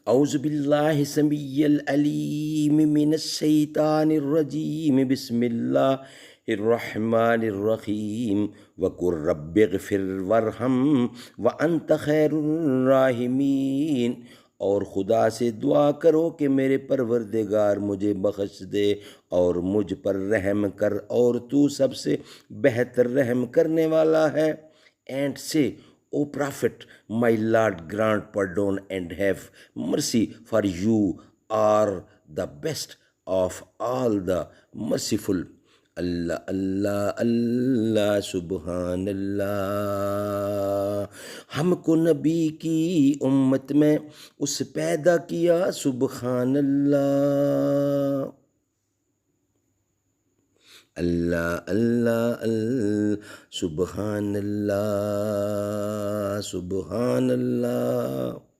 اعوذ باللہ السمیع العلیم من الشیطان الرجیم، بسم اللہ الرحمن الرحیم، وقل رب اغفر وارحم وانت خیر الراحمین، اور خدا سے دعا کرو کہ میرے پروردگار مجھے بخش دے اور مجھ پر رحم کر، اور تو سب سے بہتر رحم کرنے والا ہے۔ اینڈ سے O Prophet, my Lord, grant pardon and have mercy, for you are the best of all the merciful. اللہ اللہ اللہ سبحان اللہ۔ ہم کو نبی کی امت میں اس پیدا کیا، سبحان اللہ۔ اللہ اللہ اللہ سبحان اللہ سبحان اللہ۔